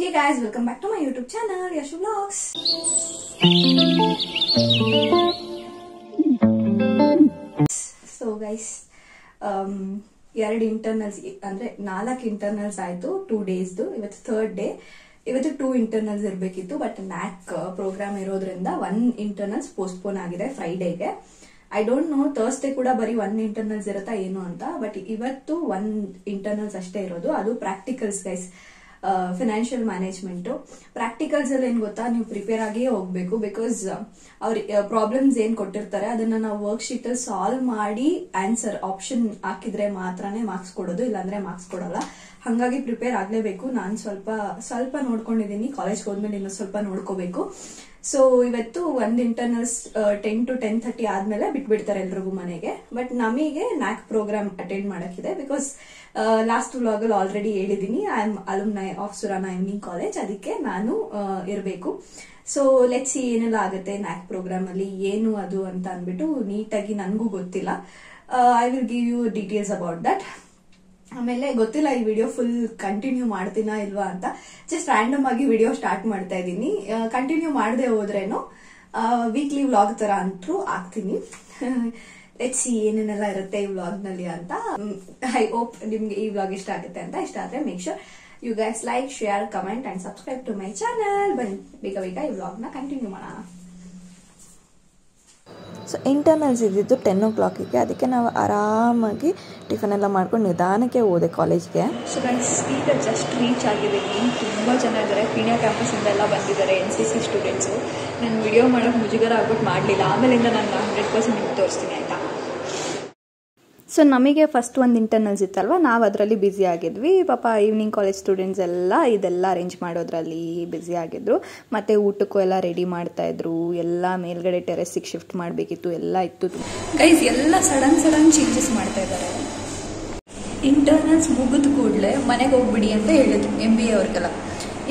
Hey guys, welcome back to my YouTube channel, Yashu Vlogs. So guys, ಎರಡು internals ಅಂದ್ರೆ 4 internals ಆಯ್ತು 2 ಡೇಸ್ದು. ಇವತ್ತು 3rd day. ಇವತ್ತು 2 internals ಇರಬೇಕಿತ್ತು, but NAAC program ಇರೋದ್ರಿಂದ 1 internals postpone ಆಗಿದೆ ಫ್ರೈಡೇಗೆ. I don't know Thursday ಕೂಡ ಬರೀ 1 ಇಂಟರ್ನಲ್ಸ್ ಇರುತ್ತಾ ಏನು ಅಂತ, ಬಟ್ ಇವತ್ತು 1 ಇಂಟರ್ನಲ್ಸ್ ಅಷ್ಟೇ ಇರೋದು. ಅದು practicals guys, financial management. Practicals ಅಲ್ಲಿ ಏನ್ ಗೊತ್ತಾ, ನೀವು ಪ್ರಿಪೇರ್ ಆಗಿಯೇ ಹೋಗ್ಬೇಕು. ಬಿಕಾಸ್ ಅವ್ರ ಪ್ರಾಬ್ಲಮ್ಸ್ ಏನ್ ಕೊಟ್ಟಿರ್ತಾರೆ ಅದನ್ನ ನಾವು ವರ್ಕ್ ಶೀಟ್ ಅಲ್ಲಿ ಸಾಲ್ವ್ ಮಾಡಿ ಆನ್ಸರ್ ಆಪ್ಷನ್ ಹಾಕಿದ್ರೆ ಮಾತ್ರನೇ ಮಾರ್ಕ್ಸ್ ಕೊಡೋದು, ಇಲ್ಲಾಂದ್ರೆ ಮಾರ್ಕ್ಸ್ ಕೊಡಲ್ಲ. ಹಂಗಾಗಿ ಪ್ರಿಪೇರ್ ಆಗ್ಲೇಬೇಕು. ನಾನು ಸ್ವಲ್ಪ ನೋಡ್ಕೊಂಡಿದೀನಿ, ಕಾಲೇಜ್ಗೆ ಹೋದ್ಮೇಲೆ ಇನ್ನು ಸ್ವಲ್ಪ ನೋಡ್ಕೋಬೇಕು. ಸೊ ಇವತ್ತು 1 ಇಂಟರ್ನಲ್ಸ್ 10 to 10:30 ಆದ್ಮೇಲೆ ಬಿಟ್ಬಿಡ್ತಾರೆ ಎಲ್ರಿಗೂ ಮನೆಗೆ. ಬಟ್ ನಮಗೆ ನ್ಯಾಕ್ ಪ್ರೋಗ್ರಾಮ್ ಅಟೆಂಡ್ ಮಾಡಕ್ಕಿದೆ. ಬಿಕಾಸ್ ಲಾಸ್ಟ್ ವ್ಲಾಗ್ ಅಲ್ಲಿ ಆಲ್ರೆಡಿ ಹೇಳಿದೀನಿ, I am alumni of Surana evening college, ಅದಕ್ಕೆ ನಾನು ಇರಬೇಕು. ಸೊ ಲೆಟ್ಸ್ ಸಿ ಏನೆಲ್ಲ ಆಗುತ್ತೆ ನ್ಯಾಕ್ ಪ್ರೋಗ್ರಾಮ್ ಅಲ್ಲಿ, ಏನು ಅದು ಅಂತ ಅಂದ್ಬಿಟ್ಟು ನೀಟಾಗಿ ನನ್ಗೂ ಗೊತ್ತಿಲ್ಲ. I will give you details about that. ಆಮೇಲೆ ಗೊತ್ತಿಲ್ಲ ಈ ವಿಡಿಯೋ ಫುಲ್ ಕಂಟಿನ್ಯೂ ಮಾಡ್ತೀನಾ ಇಲ್ವಾ ಅಂತ, ಜಸ್ಟ್ ರ್ಯಾಂಡಮ್ ಆಗಿ ವಿಡಿಯೋ ಸ್ಟಾರ್ಟ್ ಮಾಡ್ತಾ ಇದ್ದೀನಿ. ಕಂಟಿನ್ಯೂ ಮಾಡದೆ ಹೋದ್ರೇನು ವೀಕ್ಲಿ ವ್ಲಾಗ್ ತರ ಅಂತೂ ಆಗ್ತೀನಿ. ಲೆಟ್ಸ್ ಸಿ ಏನೇನೆಲ್ಲ ಇರುತ್ತೆ ಈ ವ್ಲಾಗ್ ನಲ್ಲಿ ಅಂತ. ಐ ಹೋಪ್ ನಿಮ್ಗೆ ಈ ವ್ಲಾಗ್ ಇಷ್ಟ ಆಗುತ್ತೆ ಅಂತ. ಇಷ್ಟ ಆದ್ರೆ make sure you guys like, share, comment and subscribe to my channel. ಬನ್ನಿ ಬೇಗ ಈ ವ್ಲಾಗ್ ನ ಕಂಟಿನ್ಯೂ ಮಾಡೋಣ. ಸೊ ಇಂಟರ್ನಲ್ಸ್ ಇದ್ದಿದ್ದು 10 o'clock-ಗೆ, ಅದಕ್ಕೆ ನಾವು ಆರಾಮಾಗಿ ಟಿಫನ್ ಎಲ್ಲ ಮಾಡ್ಕೊಂಡು ನಿಧಾನಕ್ಕೆ ಹೋದೆ ಕಾಲೇಜ್ಗೆ. ಸೊ ಗೈಸ್ ಈಗ ಜಸ್ಟ್ ರೀಚ್ ಆಗಿದ್ದೀನಿ. ತುಂಬ ಜನ ಇದ್ದಾರೆ, ಪೀಣ್ಯ ಕ್ಯಾಂಪಸ್ಸಿಂದ ಎಲ್ಲ ಬಂದಿದ್ದಾರೆ, NCC ಸ್ಟೂಡೆಂಟ್ಸು. ನಾನು ವಿಡಿಯೋ ಮಾಡೋಕೆ ಮುಜುಗರ ಆಗ್ಬಿಟ್ಟು ಮಾಡಲಿಲ್ಲ. ಆಮೇಲಿಂದ ನಾನು 100% ನಿಮ್ಗೆ ತೋರಿಸ್ತೀನಿ ಆಯಿತಾ. ಸೊ ನಮಗೆ ಫಸ್ಟ್ 1 ಇಂಟರ್ನಲ್ಸ್ ಇತ್ತಲ್ವ, ನಾವು ಅದರಲ್ಲಿ ಬ್ಯುಸಿ ಆಗಿದ್ವಿ. ಪಾಪ ಈವ್ನಿಂಗ್ ಕಾಲೇಜ್ ಸ್ಟೂಡೆಂಟ್ಸ್ ಎಲ್ಲ ಇದೆಲ್ಲ ಅರೇಂಜ್ ಮಾಡೋದ್ರಲ್ಲಿ ಬ್ಯುಸಿ ಆಗಿದ್ರು. ಮತ್ತು ಊಟಕ್ಕೂ ಎಲ್ಲ ರೆಡಿ ಮಾಡ್ತಾಯಿದ್ರು. ಎಲ್ಲ ಮೇಲ್ಗಡೆ ಟೆರೆಸ್ಸಿಗೆ ಶಿಫ್ಟ್ ಮಾಡಬೇಕಿತ್ತು, ಎಲ್ಲ ಇತ್ತು. ಗೈಸ್ ಎಲ್ಲ ಸಡನ್ ಚೇಂಜಸ್ ಮಾಡ್ತಾ ಇದ್ದಾರೆ. ಇಂಟರ್ನಲ್ಸ್ ಮುಗಿದ ಕೂಡಲೇ ಮನೆಗೆ ಹೋಗ್ಬಿಡಿ ಅಂತ ಹೇಳಿದ್ರು MBA ಅವ್ರಿಗೆಲ್ಲ.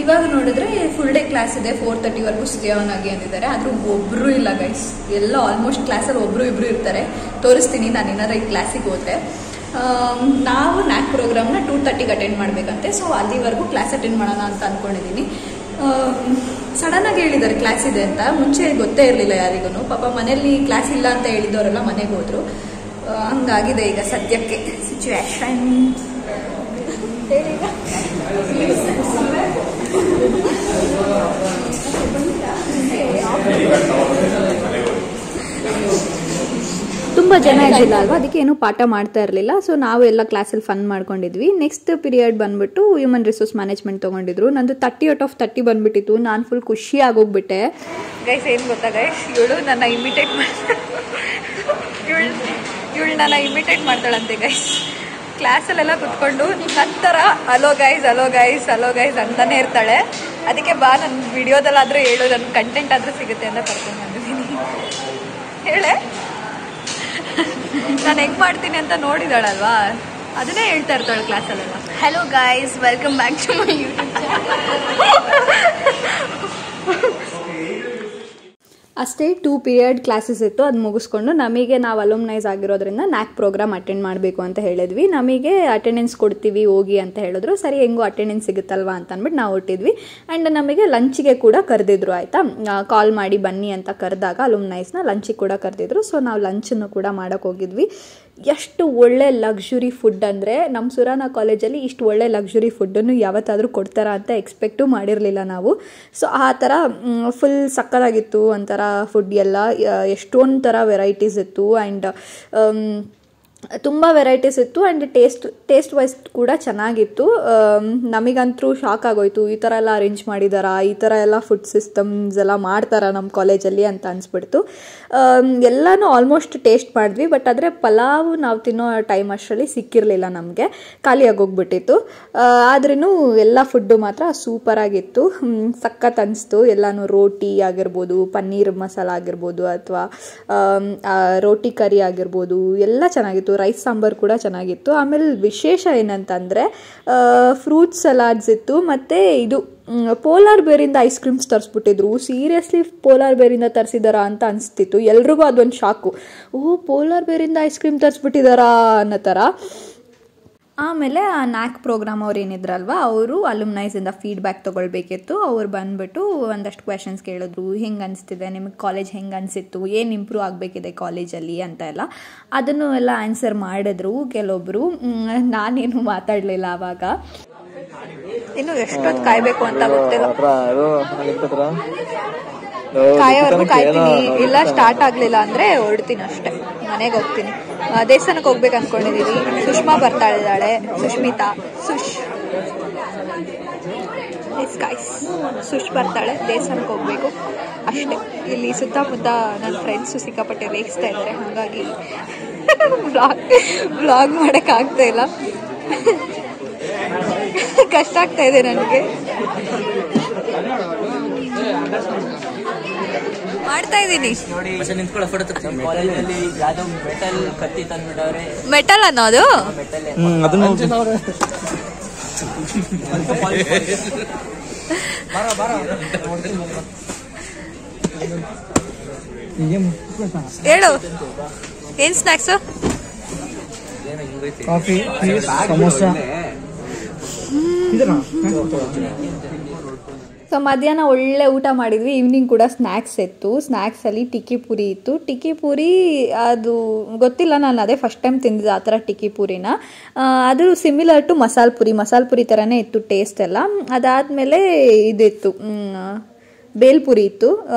ಇವಾಗ ನೋಡಿದ್ರೆ ಫುಲ್ ಡೇ ಕ್ಲಾಸ್ ಇದೆ, 4:30ವರೆಗೂ ಸ್ಟೇ ಆನ್ ಆಗಿ ಅಂದಿದ್ದಾರೆ. ಆದ್ರೂ ಒಬ್ರು ಇಲ್ಲ ಗೈಸ್, ಎಲ್ಲ ಆಲ್ಮೋಸ್ಟ್ ಕ್ಲಾಸಲ್ಲಿ ಒಬ್ರು ಇಬ್ರು ಇರ್ತಾರೆ. ತೋರಿಸ್ತೀನಿ ನಾನು ಏನಾರ ಈ ಕ್ಲಾಸಿಗೆ ಹೋದ್ರೆ. ನಾವು ನ್ಯಾಕ್ ಪ್ರೋಗ್ರಾಮ್ನ 2:30ಗೆ ಅಟೆಂಡ್ ಮಾಡ್ಬೇಕಂತೆ. ಸೊ ಅಲ್ಲಿವರೆಗೂ ಕ್ಲಾಸ್ ಅಟೆಂಡ್ ಮಾಡೋಣ ಅಂತ ಅನ್ಕೊಂಡಿದ್ದೀನಿ. ಸಡನ್ ಆಗಿ ಹೇಳಿದ್ದಾರೆ ಕ್ಲಾಸ್ ಇದೆ ಅಂತ, ಮುಂಚೆ ಗೊತ್ತೇ ಇರಲಿಲ್ಲ ಯಾರಿಗೂ. ಪಾಪ ಮನೇಲಿ ಕ್ಲಾಸ್ ಇಲ್ಲ ಅಂತ ಹೇಳಿದವರೆಲ್ಲ ಮನೆಗೆ ಹೋದ್ರು. ಹಂಗಾಗಿದೆ ಈಗ ಸದ್ಯಕ್ಕೆ ಸಿಚುವೇಶನ್. ತುಂಬ ಜನ ಇರಲಿಲ್ಲ ಅಲ್ವಾ, ಅದಕ್ಕೆ ಏನು ಪಾಠ ಮಾಡ್ತಾ ಇರಲಿಲ್ಲ. ಸೊ ನಾವು ಎಲ್ಲ ಕ್ಲಾಸಲ್ಲಿ ಫನ್ ಮಾಡ್ಕೊಂಡಿದ್ವಿ. ನೆಕ್ಸ್ಟ್ ಪೀರಿಯಡ್ ಬಂದ್ಬಿಟ್ಟು ಹ್ಯೂಮನ್ ರಿಸೋರ್ಸ್ ಮ್ಯಾನೇಜ್ಮೆಂಟ್ ತೊಗೊಂಡಿದ್ರು. ನಂದು 30 out of 30 ಬಂದ್ಬಿಟ್ಟಿತ್ತು. ನಾನು ಫುಲ್ ಖುಷಿ ಆಗೋಗ್ಬಿಟ್ಟೆ. ಗೈಸ್ ಏನು ಗೊತ್ತಾ ಗೈಸ್, ಇವಳು ನನ್ನ ಇಮಿಟೇಟ್ ಮಾಡ್ತಾಳಂತೆ ಗೈಸ್. ಕ್ಲಾಸಲ್ಲೆಲ್ಲ ಕುತ್ಕೊಂಡು ನಂತರ ಅಲೋ ಗೈಸ್ ಅಂತಾನೆ ಇರ್ತಾಳೆ. ಅದಕ್ಕೆ ಬಾ ನನ್ನ ವಿಡಿಯೋದಲ್ಲಾದರೂ ಹೇಳು, ನನ್ನ ಕಂಟೆಂಟ್ ಆದರೂ ಸಿಗುತ್ತೆ ಅಂತ ಕರ್ಕೊಂಡು ಬಂದಿದ್ದೀನಿ. ಹೇಳೆ ನಾನು ಹೆಂಗೆ ಮಾಡ್ತೀನಿ ಅಂತ ನೋಡಿದಾಳಲ್ವಾ, ಅದನ್ನೇ ಹೇಳ್ತಾ ಇರ್ತಾಳೆ ಕ್ಲಾಸಲ್ಲೆಲ್ಲ. Hello guys, welcome back to my YouTube ಅಷ್ಟೇ 2 ಪೀರಿಯಡ್ ಕ್ಲಾಸಸ್ ಇತ್ತು. ಅದು ಮುಗಿಸ್ಕೊಂಡು ನಾವು ಅಲುಮ್ನೈಸ್ ಆಗಿರೋದ್ರಿಂದ ನ್ಯಾಕ್ ಪ್ರೋಗ್ರಾಮ್ ಅಟೆಂಡ್ ಮಾಡಬೇಕು ಅಂತ ಹೇಳಿದ್ವಿ. ನಮಗೆ ಅಟೆಂಡೆನ್ಸ್ ಕೊಡ್ತೀವಿ ಹೋಗಿ ಅಂತ ಹೇಳಿದ್ರು. ಸರಿ ಹೆಂಗೋ ಅಟೆಂಡೆನ್ಸ್ ಸಿಗುತ್ತಲ್ವಾ ಅಂತ ಅಂದ್ಬಿಟ್ಟು ನಾವು ಹೊಟ್ಟಿದ್ವಿ. ಆ್ಯಂಡ್ ನಮಗೆ ಲಂಚಿಗೆ ಕೂಡ ಕರೆದಿದ್ರು ಆಯಿತಾ. ಕಾಲ್ ಮಾಡಿ ಬನ್ನಿ ಅಂತ ಕರೆದಾಗ ಅಲುಮ್ನೈಸ್ನ ಲಂಚಿಗೆ ಕೂಡ ಕರೆದಿದ್ರು. ಸೊ ನಾವು ಲಂಚನ್ನು ಕೂಡ ಮಾಡೋಕ್ಕೆ ಹೋಗಿದ್ವಿ. ಎಷ್ಟು ಒಳ್ಳೆ ಲಕ್ಸುರಿ ಫುಡ್ ಅಂದರೆ, ನಮ್ಮ ಸುರಾನ ಕಾಲೇಜಲ್ಲಿ ಇಷ್ಟು ಒಳ್ಳೆ ಲಕ್ಸುರಿ ಫುಡ್ಡನ್ನು ಯಾವತ್ತಾದರೂ ಕೊಡ್ತಾರಾ ಅಂತ ಎಕ್ಸ್ಪೆಕ್ಟು ಮಾಡಿರಲಿಲ್ಲ ನಾವು. ಸೊ ಆ ಥರ ಫುಲ್ ಸಕ್ಕತ್ತಾಗಿತ್ತು ಒಂಥರ ಫುಡ್ ಎಲ್ಲ. ಎಷ್ಟೊಂದು ಥರ ವೆರೈಟೀಸ್ ಇತ್ತು. ಆ್ಯಂಡ್ ತುಂಬ ವೆರೈಟೀಸ್ ಇತ್ತು. ಆ್ಯಂಡ್ ಟೇಸ್ಟ್ ವೈಸ್ ಕೂಡ ಚೆನ್ನಾಗಿತ್ತು. ನಮಗಂತೂ ಶಾಕ್ ಆಗೋಯ್ತು, ಈ ಥರ ಎಲ್ಲ ಅರೇಂಜ್ ಮಾಡಿದಾರಾ, ಈ ಥರ ಎಲ್ಲ ಫುಡ್ ಸಿಸ್ಟಮ್ಸ್ ಎಲ್ಲ ಮಾಡ್ತಾರಾ ನಮ್ಮ ಕಾಲೇಜಲ್ಲಿ ಅಂತ ಅನಿಸ್ಬಿಡ್ತು. ಎಲ್ಲನೂ ಆಲ್ಮೋಸ್ಟ್ ಟೇಸ್ಟ್ ಮಾಡಿದ್ವಿ. ಬಟ್ ಆದರೆ ಪಲಾವು ನಾವು ತಿನ್ನೋ ಟೈಮ್ ಅಷ್ಟರಲ್ಲಿ ಸಿಕ್ಕಿರಲಿಲ್ಲ, ನಮಗೆ ಖಾಲಿಯಾಗಿ ಹೋಗ್ಬಿಟ್ಟಿತ್ತು. ಆದ್ರೂ ಎಲ್ಲ ಫುಡ್ಡು ಮಾತ್ರ ಸೂಪರಾಗಿತ್ತು, ಸಖತ್ ಅನಿಸ್ತು. ಎಲ್ಲನೂ ರೋಟಿ ಆಗಿರ್ಬೋದು, ಪನ್ನೀರ್ ಮಸಾಲ ಆಗಿರ್ಬೋದು, ಅಥವಾ ರೋಟಿ ಕರಿ ಆಗಿರ್ಬೋದು, ಎಲ್ಲ ಚೆನ್ನಾಗಿತ್ತು. ರೈಸ್ ಸಾಂಬಾರು ಕೂಡ ಚೆನ್ನಾಗಿತ್ತು. ಆಮೇಲೆ ವಿಶೇಷ ಏನಂತಂದರೆ ಫ್ರೂಟ್ ಸಲಾಡ್ಸ್ ಇತ್ತು. ಮತ್ತು ಇದು ಪೋಲಾರ್ ಬೇರಿಂದ ಐಸ್ ಕ್ರೀಮ್ಸ್ ತರಿಸ್ಬಿಟ್ಟಿದ್ರು. ಸೀರಿಯಸ್ಲಿ ಪೋಲಾರ್ ಬೇರಿಂದ ತರಿಸಿದಾರಾ ಅಂತ ಅನಿಸ್ತಿತ್ತು ಎಲ್ರಿಗೂ. ಅದೊಂದು ಶಾಕು, ಪೋಲಾರ್ ಬೇರಿಂದ ಐಸ್ ಕ್ರೀಮ್ ತರಿಸ್ಬಿಟ್ಟಿದಾರಾ ಅನ್ನೋ ಥರ. ಆಮೇಲೆ ಆ ನ್ಯಾಕ್ ಪ್ರೋಗ್ರಾಮ್ ಅವ್ರು ಏನಿದ್ರಲ್ವ ಅವರು ಅಲುಮ್ನೈಸಿಂದ ಫೀಡ್ಬ್ಯಾಕ್ ತೊಗೊಳ್ಬೇಕಿತ್ತು. ಅವ್ರು ಬಂದ್ಬಿಟ್ಟು ಒಂದಷ್ಟು ಕ್ವೆಶನ್ಸ್ ಕೇಳಿದ್ರು, ಹೆಂಗೆ ಅನಿಸ್ತಿದೆ ನಿಮಗೆ ಕಾಲೇಜ್, ಹೆಂಗೆ ಅನಿಸಿತ್ತು, ಏನು ಇಂಪ್ರೂವ್ ಆಗಬೇಕಿದೆ ಕಾಲೇಜಲ್ಲಿ ಅಂತ ಎಲ್ಲ. ಅದನ್ನು ಎಲ್ಲ ಆನ್ಸರ್ ಮಾಡಿದ್ರು ಕೆಲವೊಬ್ಬರು. ನಾನೇನು ಮಾತಾಡಲಿಲ್ಲ ಆವಾಗ. ಇನ್ನು ಎಷ್ಟೊತ್ತು ಕಾಯಬೇಕು ಅಂತ ಗೊತ್ತಿಲ್ಲ. ಕಾಯೋವರೆಗೂ ಕಾಯ್ತೀನಿ. ಇಲ್ಲ ಸ್ಟಾರ್ಟ್ ಆಗಲಿಲ್ಲ ಅಂದರೆ ಹೊರಡ್ತೀನಿ ಅಷ್ಟೇ, ಮನೆಗೆ ಹೋಗ್ತೀನಿ. ದೇವಸ್ಥಾನಕ್ಕೆ ಹೋಗ್ಬೇಕು ಅಂದ್ಕೊಂಡಿದ್ದೀವಿ. ಸುಷ್ಮಾ ಬರ್ತಾಳಿದ್ದಾಳೆ, ಸುಷ್ಮಿತಾ, ಸುಶ್ ಬರ್ತಾಳೆ. ದೇವಸ್ಥಾನಕ್ಕೆ ಹೋಗ್ಬೇಕು ಅಷ್ಟೇ. ಇಲ್ಲಿ ಸುತ್ತಮುತ್ತ ನನ್ನ ಫ್ರೆಂಡ್ಸು ಸಿಕ್ಕಾಪಟ್ಟೆ ರೇಗಿಸ್ತಾ ಇದ್ದಾರೆ, ಹಾಗಾಗಿ ವ್ಲಾಗ್ ಮಾಡೋಕ್ಕಾಗ್ತಾ ಇಲ್ಲ. ಕಷ್ಟ ಆಗ್ತಾ ಇದೆ ನನಗೆ. ಮಾಡ್ತಾ ಇದ್ದೀನಿ. ಮೆಟಲ್ ಅನ್ನೋದು ಹೇಳು. ಏನ್ ಸ್ನಾಕ್ಸ್? ಕಾಫಿ, ಸಮೋಸ. ಸೊ ಮಧ್ಯಾಹ್ನ ಒಳ್ಳೆ ಊಟ ಮಾಡಿದ್ವಿ. ಈವ್ನಿಂಗ್ ಕೂಡ ಸ್ನ್ಯಾಕ್ಸ್ ಇತ್ತು. ಸ್ನ್ಯಾಕ್ಸಲ್ಲಿ ಟಿಕ್ಕಿ ಪೂರಿ ಇತ್ತು. ಟಿಕ್ಕಿ ಪೂರಿ ಅದು ಗೊತ್ತಿಲ್ಲ, ನಾನು ಅದೇ ಫಸ್ಟ್ ಟೈಮ್ ತಿಂದಿದ್ದೆ ಆ ಥರ ಟಿಕ್ಕಿ ಪೂರಿನ. ಅದು ಸಿಮಿಲರ್ ಟು ಮಸಾಲ ಪುರಿ ಥರನೇ ಇತ್ತು ಟೇಸ್ಟ್ ಎಲ್ಲ. ಅದಾದಮೇಲೆ ಇದಿತ್ತು, ಬೇಲ್ಪುರಿ ಇತ್ತು.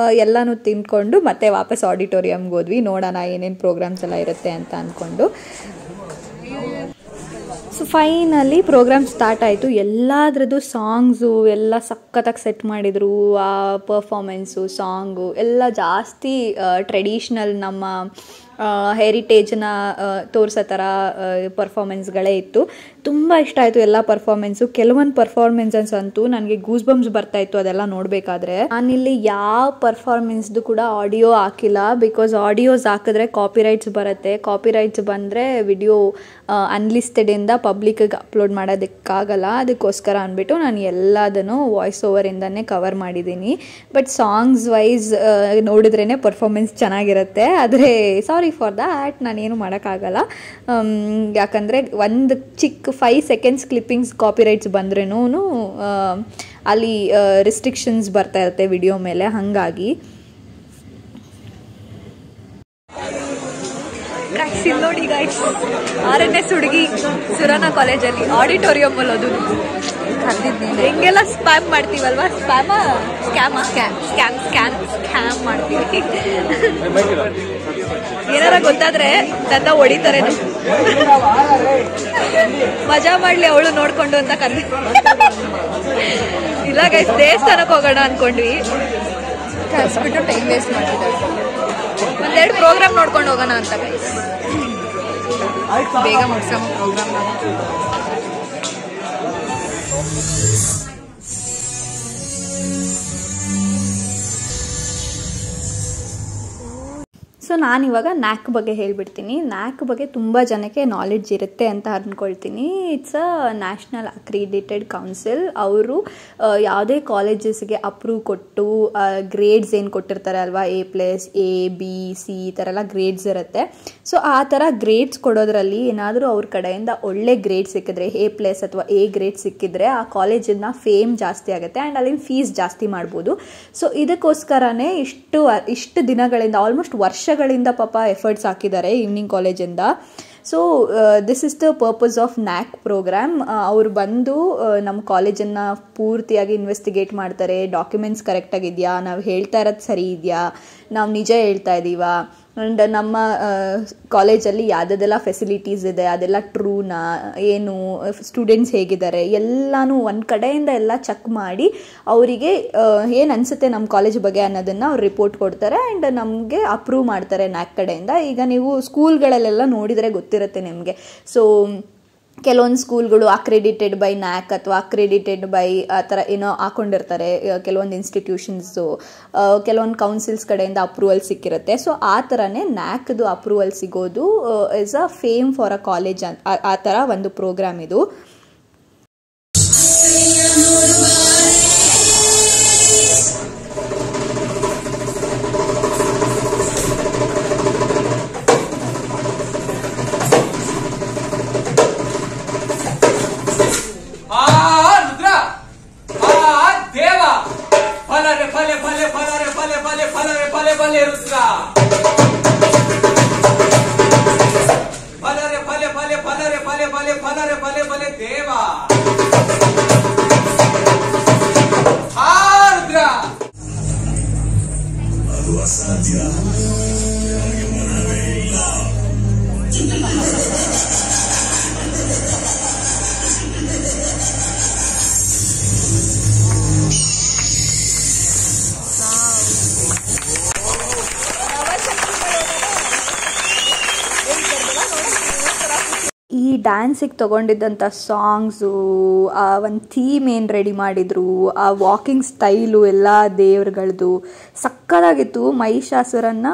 ಎಲ್ಲನೂ ತಿಂದ್ಕೊಂಡು ಮತ್ತೆ ವಾಪಸ್ ಆಡಿಟೋರಿಯಮ್ಗೆ ಹೋದ್ವಿ. ನೋಡೋಣ ಏನೇನು ಪ್ರೋಗ್ರಾಮ್ಸ್ ಎಲ್ಲ ಇರುತ್ತೆ ಅಂತ ಅಂದ್ಕೊಂಡು. ಸೊ ಫೈನಲಿ ಪ್ರೋಗ್ರಾಮ್ ಸ್ಟಾರ್ಟ್ ಆಯಿತು. ಎಲ್ಲದ್ರದ್ದು ಸಾಂಗ್ಸು ಎಲ್ಲ ಸಖತ್ತಾಗಿ ಸೆಟ್ ಮಾಡಿದರು. ಆ ಪರ್ಫಾಮೆನ್ಸು, ಸಾಂಗು ಎಲ್ಲ ಜಾಸ್ತಿ ಟ್ರೆಡಿಷ್ನಲ್ ನಮ್ಮ ಹೆರಿಟೇಜ್ನ ತೋರಿಸೋ ಥರ ಪರ್ಫಾಮೆನ್ಸ್ಗಳೇ ಇತ್ತು. ತುಂಬ ಇಷ್ಟ ಆಯಿತು ಎಲ್ಲ ಪರ್ಫಾಮೆನ್ಸು. ಕೆಲವೊಂದು ಪರ್ಫಾರ್ಮೆನ್ಸಸ್ ಅಂತೂ ನನಗೆ ಗೂಸ್ ಬಂಪ್ಸ್ ಬರ್ತಾಯಿತ್ತು ಅದೆಲ್ಲ ನೋಡಬೇಕಾದ್ರೆ. ನಾನಿಲ್ಲಿ ಯಾವ ಪರ್ಫಾರ್ಮೆನ್ಸ್ದು ಕೂಡ ಆಡಿಯೋ ಹಾಕಿಲ್ಲ, ಬಿಕಾಸ್ ಆಡಿಯೋಸ್ ಹಾಕಿದ್ರೆ ಕಾಪಿರೈಟ್ಸ್ ಬರುತ್ತೆ. ಕಾಪಿರೈಟ್ಸ್ ಬಂದರೆ ವಿಡಿಯೋ ಅನ್ಲಿಸ್ಟೆಡಿಂದ ಪಬ್ಲಿಕ್ಗೆ ಅಪ್ಲೋಡ್ ಮಾಡೋದಕ್ಕಾಗಲ್ಲ. ಅದಕ್ಕೋಸ್ಕರ ಅಂದ್ಬಿಟ್ಟು ನಾನು ಎಲ್ಲದನ್ನು ವಾಯ್ಸ್ ಓವರಿಂದನೇ ಕವರ್ ಮಾಡಿದ್ದೀನಿ. ಬಟ್ ಸಾಂಗ್ಸ್ ವೈಸ್ ನೋಡಿದ್ರೇ ಪರ್ಫಾರ್ಮೆನ್ಸ್ ಚೆನ್ನಾಗಿರುತ್ತೆ. ಆದರೆ ಸಾರಿ ಫಾರ್ ದ್ಯಾಟ್, ನಾನೇನು ಮಾಡೋಕ್ಕಾಗಲ್ಲ. ಯಾಕಂದರೆ ಒಂದು ಚಿಕ್ಕ 5 seconds ಕ್ಲಿಪ್ಪಿಂಗ್ಸ್ ಕಾಪಿರೈಟ್ಸ್ ಬಂದ್ರೂ ಅಲ್ಲಿ ರಿಸ್ಟ್ರಿಕ್ಷನ್ಸ್ ಬರ್ತಾ ಇರುತ್ತೆ ವಿಡಿಯೋ ಮೇಲೆ. ಹಾಗಾಗಿ ನೋಡಿ ಗೈಸ್, 6ನೇ ಹುಡುಗಿ ಸುರಾನ ಕಾಲೇಜಲ್ಲಿ ಆಡಿಟೋರಿಯಂ ಅಲ್ಲಿ ಅದು ಹೆಂಗೆಲ್ಲ ಸ್ಪ್ಯಾಮ್ ಮಾಡ್ತೀವಲ್ವಾ, ಸ್ಕ್ಯಾಮ್ ಮಾಡ್ತೀವಿ. ಏನಾರ ಗೊತ್ತಾದ್ರೆ ನನ್ನ ಹೊಡಿತಾರೆ. ಮಜಾ ಮಾಡ್ಲಿ ಅವಳು ನೋಡ್ಕೊಂಡು ಅಂತ ಕರ್ದಿ. ಇಲ್ಲ ಗೈಸ್, ದೇವಸ್ಥಾನಕ್ಕೆ ಹೋಗೋಣ ಅನ್ಕೊಂಡ್ವಿ. ಕಳಿಸ್ಬಿಟ್ಟು ಟೈಮ್ ವೇಸ್ಟ್ ಮಾಡ್ತಿದ್ದಾರೆ. ಒಂದೆರಡು ಪ್ರೋಗ್ರಾಮ್ ನೋಡ್ಕೊಂಡು ಹೋಗೋಣ ಅಂತ ಗೈಸ್. ಬೇಗ ಮುಗಿಸೋ ಪ್ರೋಗ್ರಾಮ್. ಸೊ ನಾನಿವಾಗ ನ್ಯಾಕ್ ಬಗ್ಗೆ ಹೇಳ್ಬಿಡ್ತೀನಿ. ನ್ಯಾಕ್ ಬಗ್ಗೆ ತುಂಬ ಜನಕ್ಕೆ ನಾಲೆಡ್ಜ್ ಇರುತ್ತೆ ಅಂತ ಅಂದ್ಕೊಳ್ತೀನಿ. It's a national accredited council. ಅವರು ಯಾವುದೇ ಕಾಲೇಜಸ್ಗೆ ಅಪ್ರೂವ್ ಕೊಟ್ಟು ಗ್ರೇಡ್ಸ್ ಏನು ಕೊಟ್ಟಿರ್ತಾರೆ ಅಲ್ವಾ, A+, A, B, C ಈ ಥರ ಎಲ್ಲ ಗ್ರೇಡ್ಸ್ ಇರುತ್ತೆ. ಸೊ ಆ ಥರ ಗ್ರೇಡ್ಸ್ ಕೊಡೋದ್ರಲ್ಲಿ ಏನಾದರೂ ಅವ್ರ ಕಡೆಯಿಂದ ಒಳ್ಳೆ ಗ್ರೇಡ್ ಸಿಕ್ಕಿದ್ರೆ, A+ ಅಥವಾ A ಗ್ರೇಡ್ ಸಿಕ್ಕಿದ್ರೆ ಆ ಕಾಲೇಜಿನ ಫೇಮ್ ಜಾಸ್ತಿ ಆಗುತ್ತೆ ಆ್ಯಂಡ್ ಅಲ್ಲಿನ ಫೀಸ್ ಜಾಸ್ತಿ ಮಾಡ್ಬೋದು. ಸೊ ಇದಕ್ಕೋಸ್ಕರನೇ ಇಷ್ಟು ದಿನಗಳಿಂದ, ಆಲ್ಮೋಸ್ಟ್ ವರ್ಷಗಳಿಂದ ಪಾಪ ಎಫರ್ಟ್ಸ್ ಹಾಕಿದ್ದಾರೆ ಈವ್ನಿಂಗ್ ಕಾಲೇಜಿಂದ. So this is the purpose of NAAC program. ಅವರು ಬಂದು ನಮ್ಮ ಕಾಲೇಜನ್ನು ಪೂರ್ತಿಯಾಗಿ ಇನ್ವೆಸ್ಟಿಗೇಟ್ ಮಾಡ್ತಾರೆ. ಡಾಕ್ಯುಮೆಂಟ್ಸ್ ಕರೆಕ್ಟಾಗಿದೆಯಾ, ನಾವು ಹೇಳ್ತಾ ಇರೋದು ಸರಿ ಇದೆಯಾ, ನಾವು ನಿಜ ಹೇಳ್ತಾ ಇದ್ದೀವಾ, ಆ್ಯಂಡ್ ನಮ್ಮ ಕಾಲೇಜಲ್ಲಿ ಯಾವುದೆಲ್ಲ ಫೆಸಿಲಿಟೀಸ್ ಇದೆ ಅದೆಲ್ಲ ಟ್ರೂನಾ, ಏನು ಸ್ಟೂಡೆಂಟ್ಸ್ ಹೇಗಿದ್ದಾರೆ ಎಲ್ಲನೂ ಒಂದು ಕಡೆಯಿಂದ ಎಲ್ಲ ಚೆಕ್ ಮಾಡಿ ಅವರಿಗೆ ಏನು ಅನಿಸುತ್ತೆ ನಮ್ಮ ಕಾಲೇಜ್ ಬಗ್ಗೆ ಅನ್ನೋದನ್ನು ಅವ್ರು ರಿಪೋರ್ಟ್ ಕೊಡ್ತಾರೆ ಆ್ಯಂಡ್ ನಮಗೆ ಅಪ್ರೂವ್ ಮಾಡ್ತಾರೆ ನ್ಯಾಕ್ ಕಡೆಯಿಂದ. ಈಗ ನೀವು ಸ್ಕೂಲ್ಗಳಲ್ಲೆಲ್ಲ ನೋಡಿದರೆ ಗೊತ್ತಿರುತ್ತೆ ನಿಮಗೆ. ಸೊ ಕೆಲವೊಂದು ಸ್ಕೂಲ್ಗಳು ಅಕ್ರೆಡಿಟೆಡ್ ಬೈ ನ್ಯಾಕ್ ಅಥವಾ ಅಕ್ರೆಡಿಟೆಡ್ ಬೈ ಆ ಥರ ಏನೋ ಹಾಕೊಂಡಿರ್ತಾರೆ. ಕೆಲವೊಂದು ಇನ್ಸ್ಟಿಟ್ಯೂಷನ್ಸು, ಕೆಲವೊಂದು ಕೌನ್ಸಿಲ್ಸ್ ಕಡೆಯಿಂದ ಅಪ್ರೂವಲ್ ಸಿಕ್ಕಿರುತ್ತೆ. ಸೊ ಆ ಥರನೇ ನ್ಯಾಕ್ದು ಅಪ್ರೂವಲ್ ಸಿಗೋದು is a fame for a college. ಆ ಥರ ಒಂದು ಪ್ರೋಗ್ರಾಮ್ ಇದು. ಬಲೆ ರುದ್ರ ಬಲರೆ ಬಲೆ ಬಲೆ ಬಲರೆ ಬಲೆ ಬಲೆ ಬಲರೆ ಬಲೆ ಬಲೆ ದೇವ ರುದ್ರ ಅದು ಅಸಾಧ್ಯ ಈ ಡ್ಯಾನ್ಸಿಗೆ ತೊಗೊಂಡಿದ್ದಂಥ ಸಾಂಗ್ಸು, ಆ ಒಂದು ಥೀಮ್ ಏನು ರೆಡಿ ಮಾಡಿದರು, ಆ ವಾಕಿಂಗ್ ಸ್ಟೈಲು ಎಲ್ಲ ದೇವ್ರುಗಳದ್ದು ಸಕ್ಕತ್ತಾಗಿತ್ತು. ಮಹಿಷಾಸುರನ್ನ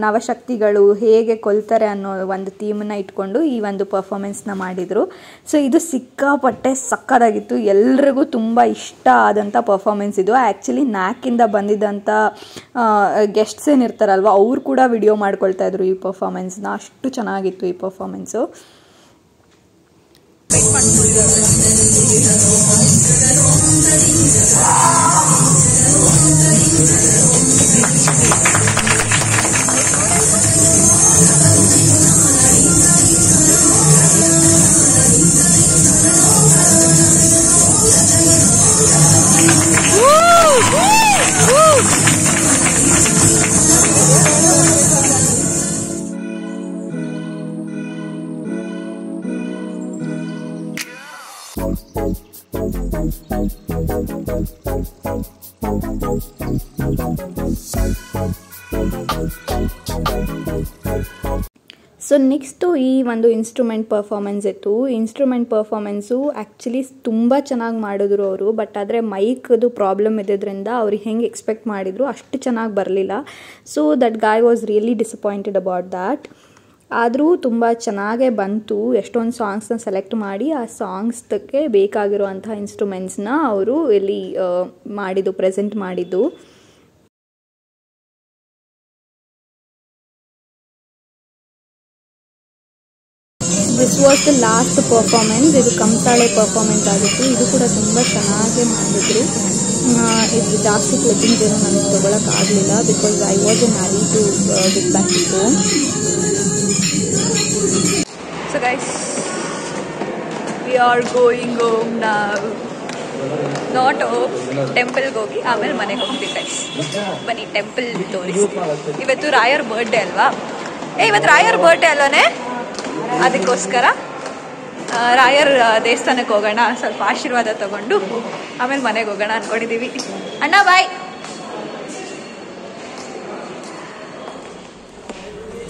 ನವಶಕ್ತಿಗಳು ಹೇಗೆ ಕೊಲ್ತಾರೆ ಅನ್ನೋ ಒಂದು ಥೀಮನ್ನು ಇಟ್ಕೊಂಡು ಈ ಒಂದು ಪರ್ಫಾಮೆನ್ಸ್ನ ಮಾಡಿದರು. ಸೊ ಇದು ಸಿಕ್ಕಾಪಟ್ಟೆ ಸಕ್ಕತ್ತಾಗಿತ್ತು. ಎಲ್ರಿಗೂ ತುಂಬ ಇಷ್ಟ ಆದಂಥ ಪರ್ಫಾಮೆನ್ಸ್ ಇದು. ಆ್ಯಕ್ಚುಲಿ ನ್ಯಾಕಿಂದ ಬಂದಿದ್ದಂಥ ಗೆಸ್ಟ್ಸ್ ಏನಿರ್ತಾರಲ್ವ ಅವ್ರು ಕೂಡ ವಿಡಿಯೋ ಮಾಡ್ಕೊಳ್ತಾ ಇದ್ರು ಈ ಪರ್ಫಾಮೆನ್ಸ್ನ. ಅಷ್ಟು ಚೆನ್ನಾಗಿತ್ತು ಈ ಪರ್ಫಾಮೆನ್ಸು. ಸೊ ನೆಕ್ಸ್ಟು ಈ ಒಂದು ಇನ್ಸ್ಟ್ರೂಮೆಂಟ್ ಪರ್ಫಾಮೆನ್ಸ್ ಇತ್ತು. ಇನ್ಸ್ಟ್ರೂಮೆಂಟ್ ಪರ್ಫಾಮೆನ್ಸು ಆ್ಯಕ್ಚುಲಿ ತುಂಬ ಚೆನ್ನಾಗಿ ಮಾಡಿದ್ರು ಅವರು. ಬಟ್ ಆದರೆ ಮೈಕ್ದು ಪ್ರಾಬ್ಲಮ್ ಇದ್ದಿದ್ದರಿಂದ ಅವ್ರಿಗೆ ಹೆಂಗೆ ಎಕ್ಸ್ಪೆಕ್ಟ್ ಮಾಡಿದ್ರು ಅಷ್ಟು ಚೆನ್ನಾಗಿ ಬರಲಿಲ್ಲ. So that ಗಾಯ್ was really disappointed about that. ಆದರೂ ತುಂಬ ಚೆನ್ನಾಗೇ ಬಂತು. ಎಷ್ಟೊಂದು ಸಾಂಗ್ಸ್ನ ಸೆಲೆಕ್ಟ್ ಮಾಡಿ ಆ ಸಾಂಗ್ಸ್ಗೆ ಬೇಕಾಗಿರುವಂಥ ಇನ್ಸ್ಟ್ರೂಮೆಂಟ್ಸ್ನ ಅವರು ಇಲ್ಲಿ ಮಾಡಿದ್ದು, ಪ್ರೆಸೆಂಟ್ ಮಾಡಿದ್ದು. This was the last performance. ಇದು ಕಂಸಾಳೆ ಪರ್ಫಾಮೆನ್ಸ್ ಆಗಿತ್ತು. ಇದು ಕೂಡ ತುಂಬ ಚೆನ್ನಾಗೇ ಮಾಡಿದ್ರು. ಇದು ಜಾಸ್ತಿ ಕ್ಲಿಪ್ಪಿಂಗ್ಸ್ ಏನೋ ನನಗೆ ತೊಗೊಳಕ್ಕಾಗಲಿಲ್ಲ because I was in hurry to get back to home. So guys, we are going home ನಾವ್. ನಾಟ್ ಹೋಮ್, ಟೆಂಪಲ್ಗೆ ಹೋಗಿ ಆಮೇಲೆ ಮನೆಗೆ ಹೋಗ್ತೀವಿ ಗೈಸ್. ಬನ್ನಿ ಟೆಂಪಲ್ ತೋರಿಸ್ತೀವಿ. ಇವತ್ತು ರಾಯರ್ ಬರ್ಡೇ ಅಲ್ವಾ? ಇವತ್ತು ರಾಯರ್ ಬರ್ಡೇ ಅಲ್ವನೇ? ಅದಕ್ಕೋಸ್ಕರ ರಾಯರ್ ದೇವಸ್ಥಾನಕ್ಕೆ ಹೋಗೋಣ, ಸ್ವಲ್ಪ ಆಶೀರ್ವಾದ ತಗೊಂಡು ಆಮೇಲೆ ಮನೆಗೆ ಹೋಗೋಣ ಅಂದ್ಕೊಂಡಿದ್ದೀವಿ. ಅಣ್ಣ ಬಾಯ್.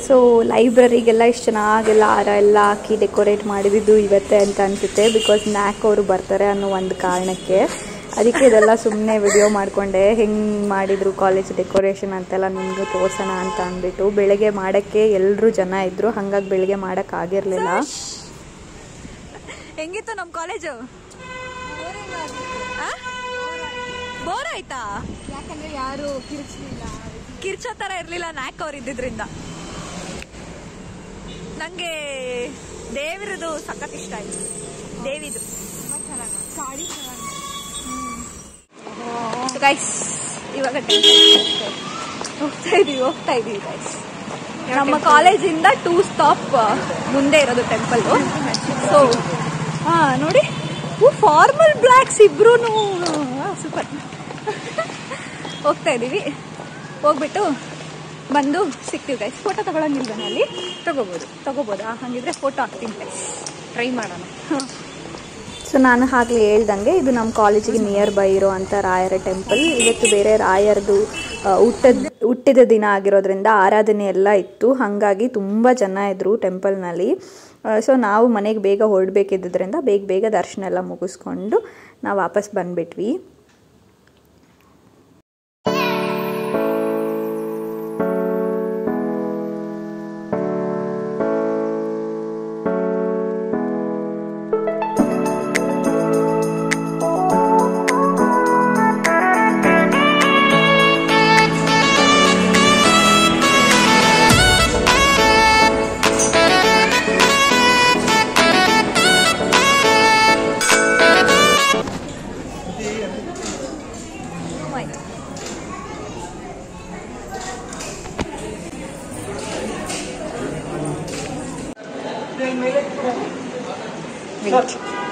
ಸೊ ಲೈಬ್ರರಿಗೆಲ್ಲ ಇಷ್ಟು ಚೆನ್ನಾಗೆಲ್ಲ ಹಾರ ಎಲ್ಲ ಹಾಕಿ ಡೆಕೋರೇಟ್ ಮಾಡಿದ್ದು ಇವತ್ತೇ ಅಂತ ಅನಿಸುತ್ತೆ. ಬಿಕಾಸ್ ನ್ಯಾಕ್ ಅವರು ಬರ್ತಾರೆ ಅನ್ನೋ ಒಂದು ಕಾರಣಕ್ಕೆ. ಅದಕ್ಕೆ ಇದೆಲ್ಲ ಸುಮ್ಮನೆ ವಿಡಿಯೋ ಮಾಡಿಕೊಂಡೆ, ಹೆಂಗೆ ಮಾಡಿದರು ಕಾಲೇಜ್ ಡೆಕೋರೇಷನ್ ಅಂತೆಲ್ಲ ನಿಮಗೂ ತೋರಿಸೋಣ ಅಂತ ಅಂದ್ಬಿಟ್ಟು. ಬೆಳಗ್ಗೆ ಮಾಡೋಕ್ಕೆ ಎಲ್ಲರೂ ಜನ ಇದ್ದರು, ಹಾಗಾಗಿ ಬೆಳಗ್ಗೆ ಮಾಡೋಕ್ಕಾಗಿರಲಿಲ್ಲ. ಹೆಂಗಿತ್ತು ನಮ್ಮ ಕಾಲೇಜು? ಬೋರ್ ಆಯ್ತಾ? ಯಾಕಂದ್ರೆ ಯಾರು ಕಿರ್ಚೋ ಥರ ಇರಲಿಲ್ಲ ನ್ಯಾಕ್ ಅವ್ರು ಇದ್ದಿದ್ರಿಂದ. ನನಗೆ ದೇವಿರದು ಸಖತ್ ಇಷ್ಟ ಆಯಿತು. ದೇವಿದು ಗೈಸ್. ಇವಾಗ ಹೋಗ್ತಾ ಇದೀವಿ ಗೈಸ್. ನಮ್ಮ ಕಾಲೇಜಿಂದ 2 ಸ್ಟಾಪ್ ಮುಂದೆ ಇರೋದು ಟೆಂಪಲ್ಲು. ಸೊ ನೋಡಿ, ಫಾರ್ಮಲ್ ಬ್ಲ್ಯಾಕ್ಸ್ ಇಬ್ರು ಸೂಪರ್. ಹೋಗ್ತಾ ಇದ್ದೀವಿ. ಹೋಗ್ಬಿಟ್ಟು ಬಂದು ಸಿಗ್ತೀವಿ ಗೈಸ್. ಫೋಟೋ ತಗೊಳಂಗಿಲ್ವೇ? ಅಲ್ಲಿ ತಗೋಬೋದು. ಹಾಗಿದ್ರೆ ಫೋಟೋ ಹಾಕ್ತೀನಿ ಗೈಸ್, ಟ್ರೈ ಮಾಡೋಣ. ಸೊ ನಾನು ಆಗಲೇ ಹೇಳ್ದಂಗೆ ಇದು ನಮ್ಮ ಕಾಲೇಜಿಗೆ ನಿಯರ್ ಬೈ ಇರೋ ಅಂಥ ರಾಯರ ಟೆಂಪಲ್. ಇವತ್ತು ಬೇರೆ ರಾಯರದು ಹುಟ್ಟಿದ ದಿನ ಆಗಿರೋದ್ರಿಂದ ಆರಾಧನೆ ಎಲ್ಲ ಇತ್ತು. ಹಾಗಾಗಿ ತುಂಬ ಜನ ಇದ್ದರು ಟೆಂಪಲ್ನಲ್ಲಿ. ಸೊ ನಾವು ಮನೆಗೆ ಬೇಗ ಹೊರಡಬೇಕಿದ್ದರಿಂದ ಬೇಗ ದರ್ಶನ ಎಲ್ಲ ಮುಗಿಸ್ಕೊಂಡು ನಾವು ವಾಪಸ್ ಬಂದುಬಿಟ್ವಿ.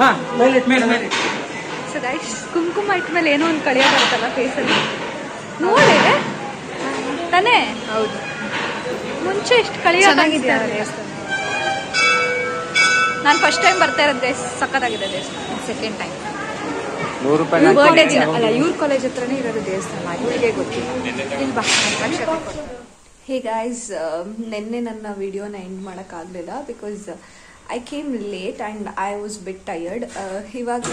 ಹಾ ಮೇಲೆ ಸೊ ಗೈಸ್ ಕುಂಕುಮ ಇಟ್ಮೇಲೆ ಏನೋ ಒಂದು ಕಳಿಯ ಬರುತ್ತಲ್ಲ ಫೇಸಲ್ಲಿ ನೋಡೆ ತಾನೇ. ಹೌದು, ಮುಂಚೆ ಎಷ್ಟು ಕಳಿಯಾಗಿದೆಯಾ ನಾನು ಫಸ್ಟ್ ಟೈಮ್ ಬರ್ತಾ ಇರೋದು ಗೈಸ್. ಸಕ್ಕತ್ತಾಗಿದೆ ದೇವಸ್ಥಾನ. ಸೆಕೆಂಡ್ ಟೈಮ್ ಬರ್ಡೇ ದಿನ ಅಲ್ಲ, ಇವ್ರ ಕಾಲೇಜ್ ಹತ್ರನೇ ಇರೋದು ದೇವಸ್ಥಾನ. ಇವರಿಗೆ ಗೊತ್ತಿಲ್ಲ. ಇಲ್ಲಿ ಬಾ. ಹೇ ಗೈಸ್, ನಿನ್ನೆ ನನ್ನ ವಿಡಿಯೋನ ಎಂಡ್ ಮಾಡೋಕ್ಕಾಗಲಿಲ್ಲ because I came late and I was bit tired. ಇವಾಗ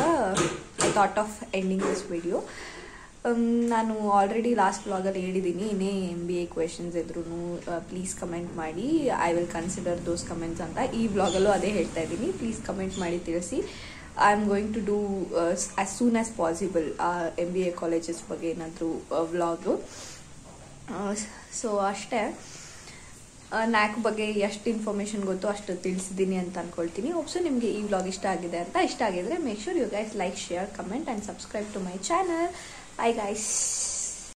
I thought of ending this video. ನಾನು ಆಲ್ರೆಡಿ ಲಾಸ್ಟ್ ವ್ಲಾಗಲ್ಲಿ ಹೇಳಿದ್ದೀನಿ, ಇನ್ನೇ MBA ಕ್ವೆಶನ್ಸ್ ಇದ್ರೂ ಪ್ಲೀಸ್ ಕಮೆಂಟ್ ಮಾಡಿ, I will consider those comments ಅಂತ. ಈ ವ್ಲಾಗಲ್ಲೂ ಅದೇ ಹೇಳ್ತಾ ಇದ್ದೀನಿ, ಪ್ಲೀಸ್ ಕಮೆಂಟ್ ಮಾಡಿ ತಿಳಿಸಿ. I am going to do as soon as possible MBA colleges ಬಗ್ಗೆ ಏನಾದರೂ ವ್ಲಾಗು. ಸೊ ಅಷ್ಟೇ, ನ್ಯಾಕ್ ಬಗ್ಗೆ ಎಷ್ಟು ಇನ್ಫಾರ್ಮೇಷನ್ ಗೊತ್ತು ಅಷ್ಟು ತಿಳಿಸಿದ್ದೀನಿ ಅಂತ ಅನ್ಕೊಳ್ತೀನಿ. ಹೋಪ್ಸು ನಿಮಗೆ ಈ ವ್ಲಾಗ್ ಇಷ್ಟ ಆಗಿದೆ ಅಂತ. ಇಷ್ಟ ಆಗಿದ್ರೆ make sure you guys like, share, comment and subscribe to my channel. Bye guys.